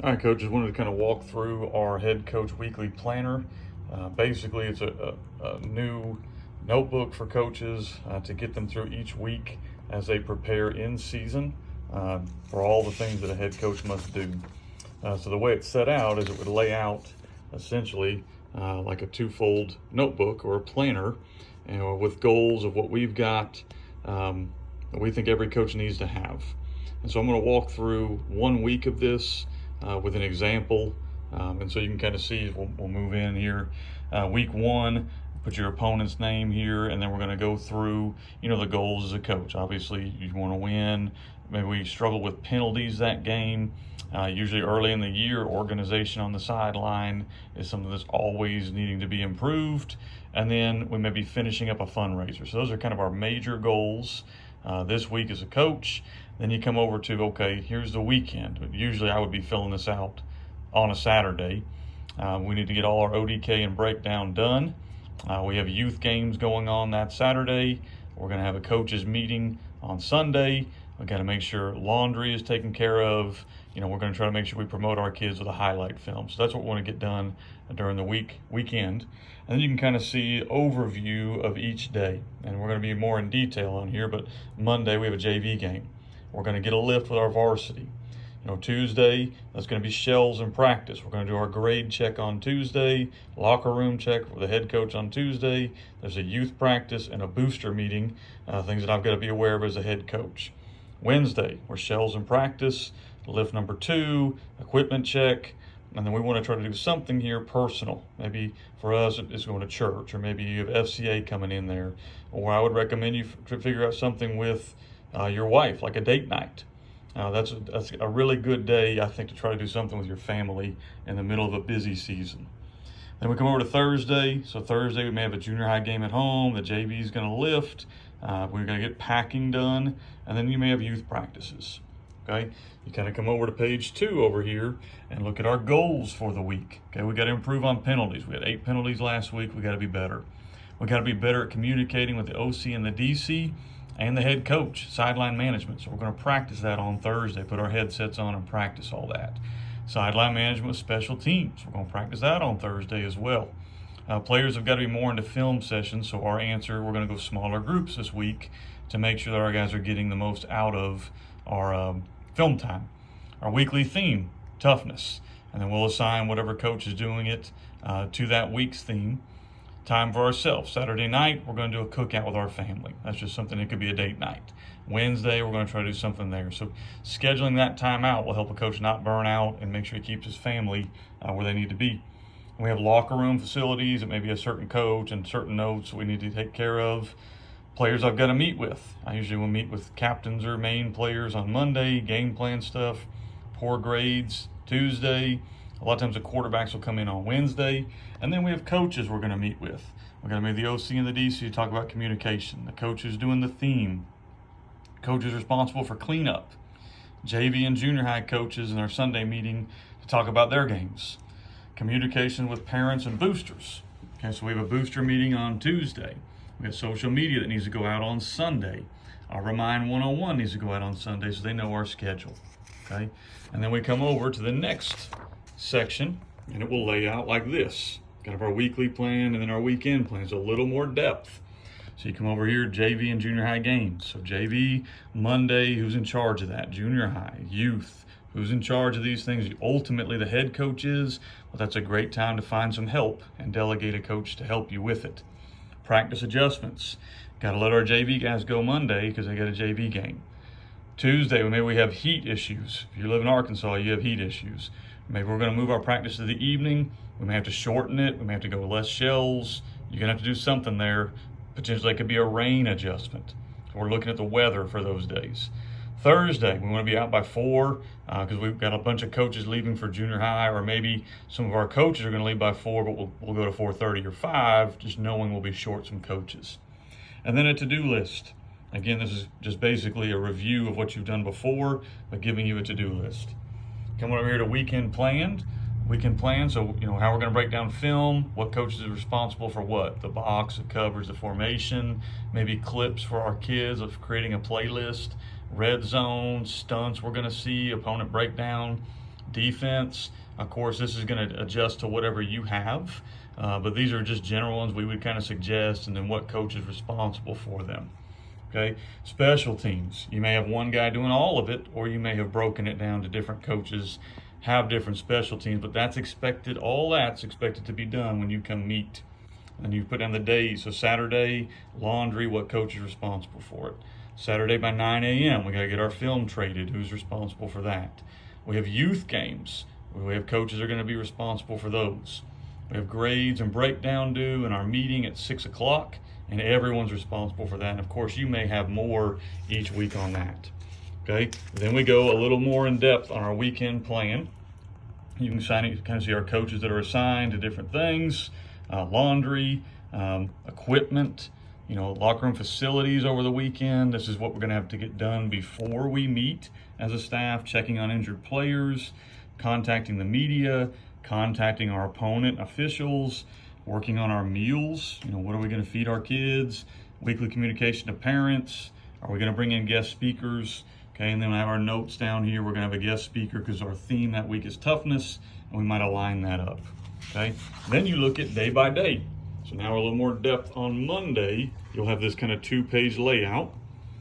All right, coach, just wanted to kind of walk through our head coach weekly planner. Basically, it's a new notebook for coaches to get them through each week as they prepare in season for all the things that a head coach must do. So the way it's set out is it would lay out essentially like a twofold notebook or a planner, with goals of what we've got that we think every coach needs to have. And so I'm going to walk through 1 week of this with an example, and so you can kind of see. We'll move in here. Week 1, put your opponent's name here, and then we're going to go through, the goals as a coach. Obviously, you want to win. Maybe we struggle with penalties that game. Usually early in the year, organization on the sideline is something that's always needing to be improved. And then we may be finishing up a fundraiser. So those are kind of our major goals this week as a coach. Then you come over to, okay, here's the weekend. Usually I would be filling this out on a Saturday. We need to get all our ODK and breakdown done. We have youth games going on that Saturday. We're going to have a coaches meeting on Sunday. We've got to make sure laundry is taken care of. We're going to try to make sure we promote our kids with a highlight film. So that's what we want to get done during the weekend. And then you can kind of see overview of each day. And we're going to be more in detail on here, but Monday we have a JV game. We're going to get a lift with our varsity. Tuesday, that's going to be shells and practice. We're going to do our grade check on Tuesday, locker room check with the head coach on Tuesday. There's a youth practice and a booster meeting, things that I've got to be aware of as a head coach. Wednesday, we're shells and practice, lift number 2, equipment check, and then we want to try to do something here personal. Maybe for us, it's going to church, or maybe you have FCA coming in there. Or I would recommend you to figure out something with your wife, like a date night. That's a really good day, I think, to try to do something with your family in the middle of a busy season. Then we come over to Thursday. So Thursday we may have a junior high game at home. The JV is going to lift. We're going to get packing done, and then you may have youth practices. Okay, you kind of come over to page 2 over here and look at our goals for the week. Okay, we got to improve on penalties. We had 8 penalties last week. We got to be better. We got to be better at communicating with the OC and the DC and the head coach, sideline management. So we're going to practice that on Thursday, put our headsets on and practice all that. Sideline management with special teams. We're going to practice that on Thursday as well. Players have got to be more into film sessions, so our answer, we're going to go smaller groups this week to make sure that our guys are getting the most out of our film time. Our weekly theme, toughness, and then we'll assign whatever coach is doing it to that week's theme. Time for ourselves. Saturday night, we're going to do a cookout with our family. That's just something that could be a date night. Wednesday, we're going to try to do something there. So scheduling that time out will help a coach not burn out and make sure he keeps his family where they need to be. We have locker room facilities. It may be a certain coach and certain notes we need to take care of. Players I've got to meet with. I usually will meet with captains or main players on Monday, game plan stuff, poor grades Tuesday. A lot of times the quarterbacks will come in on Wednesday. And then we have coaches we're going to meet with. We're going to meet the OC and the DC to talk about communication. The coach is doing the theme. Coach is responsible for cleanup. JV and junior high coaches in our Sunday meeting to talk about their games. Communication with parents and boosters. Okay, so we have a booster meeting on Tuesday. We have social media that needs to go out on Sunday. Our Remind 101 needs to go out on Sunday so they know our schedule. Okay, and then we come over to the next section, and it will lay out like this. Kind of our weekly plan and then our weekend plans, a little more depth. So you come over here, JV and junior high games. So JV, Monday, who's in charge of that? Junior high, youth, who's in charge of these things? Ultimately, the head coach is, but that's a great time to find some help and delegate a coach to help you with it. Practice adjustments. Got to let our JV guys go Monday because they got a JV game. Tuesday, maybe we have heat issues. If you live in Arkansas, you have heat issues. Maybe we're going to move our practice to the evening. We may have to shorten it. We may have to go less shells. You're going to have to do something there. Potentially, it could be a rain adjustment. So we're looking at the weather for those days. Thursday, we want to be out by 4 because we've got a bunch of coaches leaving for junior high, or maybe some of our coaches are going to leave by 4, but we'll go to 4:30 or 5, just knowing we'll be short some coaches. And then a to-do list. Again, this is just basically a review of what you've done before, but giving you a to-do list. Coming over here to weekend plan. So, how we're going to break down film, what coaches is responsible for what, the box, the covers, the formation, maybe clips for our kids of creating a playlist, red zone, stunts we're going to see, opponent breakdown, defense. Of course, this is going to adjust to whatever you have, but these are just general ones we would kind of suggest, and then what coach is responsible for them. Okay, special teams. You may have one guy doing all of it, or you may have broken it down to different coaches, have different special teams, but that's expected. All that's expected to be done when you come meet. And you put down the days. So Saturday, laundry, what coach is responsible for it? Saturday by 9 a.m., we got to get our film traded. Who's responsible for that? We have youth games. We have coaches that are going to be responsible for those. We have grades and breakdown due in our meeting at 6 o'clock, and everyone's responsible for that. And of course, you may have more each week on that. Okay, then we go a little more in depth on our weekend plan. You can kind of see our coaches that are assigned to different things, laundry, equipment, locker room facilities over the weekend. This is what we're going to have to get done before we meet as a staff, checking on injured players, contacting the media, contacting our opponent officials, working on our meals. What are we going to feed our kids? Weekly communication to parents. Are we going to bring in guest speakers? Okay, and then I have our notes down here. We're going to have a guest speaker because our theme that week is toughness, and we might align that up. Okay, then you look at day by day. So now we're a little more depth on Monday. You'll have this kind of 2-page layout.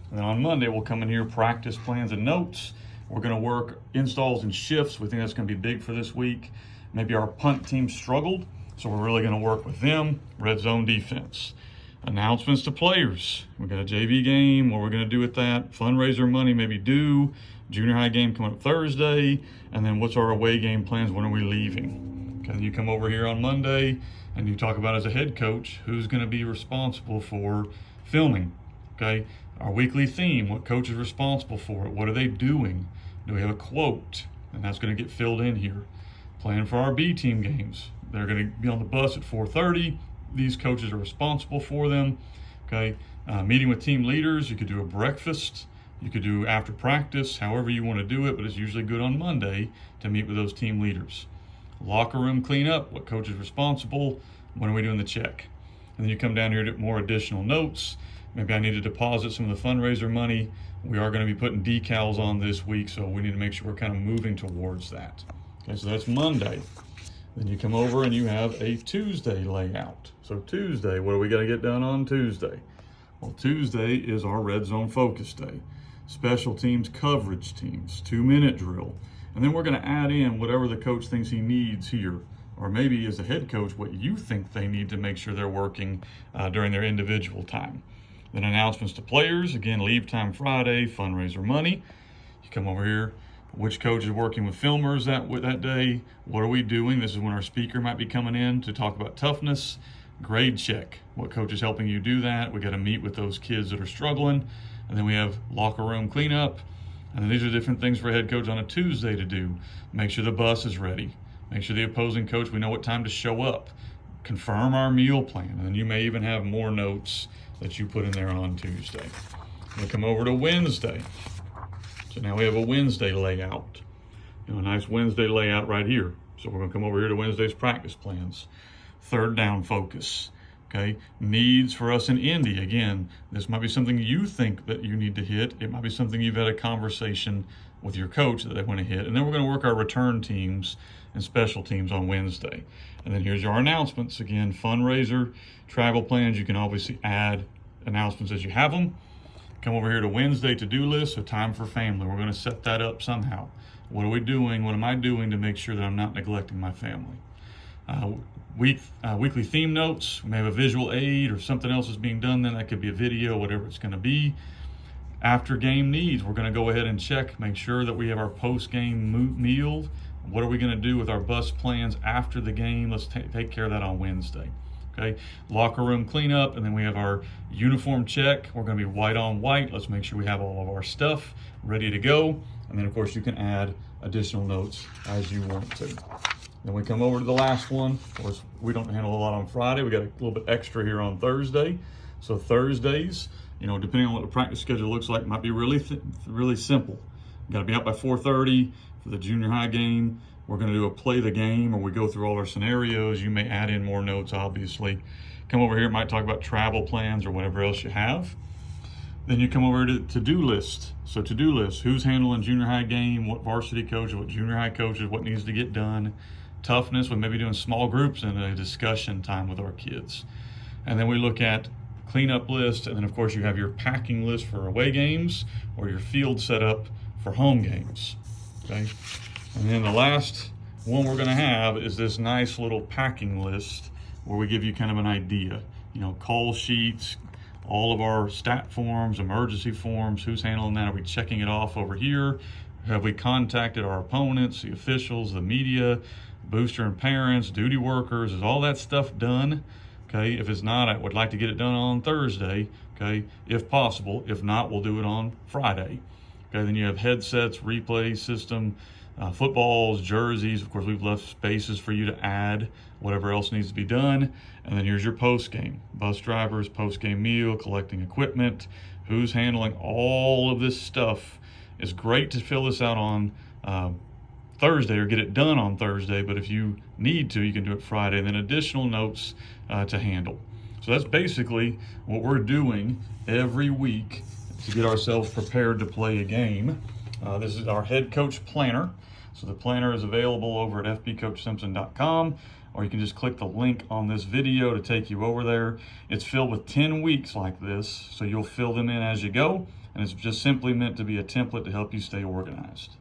And then on Monday, we'll come in here, practice plans and notes. We're going to work installs and shifts. We think that's going to be big for this week. Maybe our punt team struggled, so we're really going to work with them. Red zone defense. Announcements to players. We got a JV game. What we're going to do with that? Fundraiser money maybe due. Junior high game coming up Thursday. And then what's our away game plans? When are we leaving? Okay, you come over here on Monday and you talk about, as a head coach, who's going to be responsible for filming. Okay, our weekly theme. What coach is responsible for it? What are they doing? Do we have a quote? And that's going to get filled in here. Plan for our B team games. They're going to be on the bus at 4:30. These coaches are responsible for them. Okay, meeting with team leaders. You could do a breakfast. You could do after practice, however you want to do it, but it's usually good on Monday to meet with those team leaders. Locker room cleanup. What coach is responsible? When are we doing the check? And then you come down here to more additional notes. Maybe I need to deposit some of the fundraiser money. We are going to be putting decals on this week, so we need to make sure we're kind of moving towards that. Okay, so that's Monday. Then you come over and you have a Tuesday layout. So Tuesday, what are we going to get done on Tuesday? Well, Tuesday is our red zone focus day. Special teams, coverage teams, 2-minute drill. And then we're going to add in whatever the coach thinks he needs here. Or maybe as a head coach, what you think they need to make sure they're working during their individual time. Then announcements to players. Again, leave time Friday, fundraiser money. You come over here. Which coach is working with filmers that day? What are we doing? This is when our speaker might be coming in to talk about toughness. Grade check. What coach is helping you do that? We got to meet with those kids that are struggling. And then we have locker room cleanup. And then these are different things for a head coach on a Tuesday to do. Make sure the bus is ready. Make sure the opposing coach, we know what time to show up. Confirm our meal plan. And then you may even have more notes that you put in there on Tuesday. We come over to Wednesday. So now we have a Wednesday layout. A nice Wednesday layout right here. So we're going to come over here to Wednesday's practice plans. Third down focus. Okay, needs for us in Indy. Again, this might be something you think that you need to hit. It might be something you've had a conversation with your coach that they want to hit. And then we're going to work our return teams and special teams on Wednesday. And then here's our announcements. Again, fundraiser, travel plans. You can obviously add announcements as you have them. Come over here to Wednesday to-do list, so time for family. We're going to set that up somehow. What are we doing? What am I doing to make sure that I'm not neglecting my family? Weekly theme notes. We may have a visual aid or something else is being done then. That could be a video, whatever it's going to be. After game needs, we're going to go ahead and check, make sure that we have our post-game meal. What are we going to do with our bus plans after the game? Let's take care of that on Wednesday. Okay, locker room cleanup, and then we have our uniform check. We're going to be white on white. Let's make sure we have all of our stuff ready to go. And then, of course, you can add additional notes as you want to. Then we come over to the last one. Of course, we don't handle a lot on Friday. We got a little bit extra here on Thursday. So Thursdays, depending on what the practice schedule looks like, might be really simple. Got to be out by 4:30 for the junior high game. We're going to do a play the game, or we go through all our scenarios. You may add in more notes, obviously. Come over here, it might talk about travel plans or whatever else you have. Then you come over to to-do list. So to-do list, who's handling junior high game, what varsity coaches, what junior high coaches, what needs to get done. Toughness, we may be doing small groups and a discussion time with our kids. And then we look at cleanup list, and then of course you have your packing list for away games or your field setup for home games, okay? And then the last one we're gonna have is this nice little packing list where we give you kind of an idea, call sheets, all of our stat forms, emergency forms, who's handling that? Are we checking it off over here? Have we contacted our opponents, the officials, the media, booster and parents, duty workers? Is all that stuff done? Okay, if it's not, I would like to get it done on Thursday, okay, if possible. If not, we'll do it on Friday. Okay, then you have headsets, replay system, footballs, jerseys. Of course, we've left spaces for you to add whatever else needs to be done. And then here's your post game, bus drivers, post game meal, collecting equipment, who's handling all of this stuff. It's great to fill this out on Thursday or get it done on Thursday, but if you need to, you can do it Friday, and then additional notes to handle. So that's basically what we're doing every week to get ourselves prepared to play a game. This is our head coach planner. So the planner is available over at fbcoachsimpson.com, or you can just click the link on this video to take you over there. It's filled with 10 weeks like this, so you'll fill them in as you go, and it's just simply meant to be a template to help you stay organized.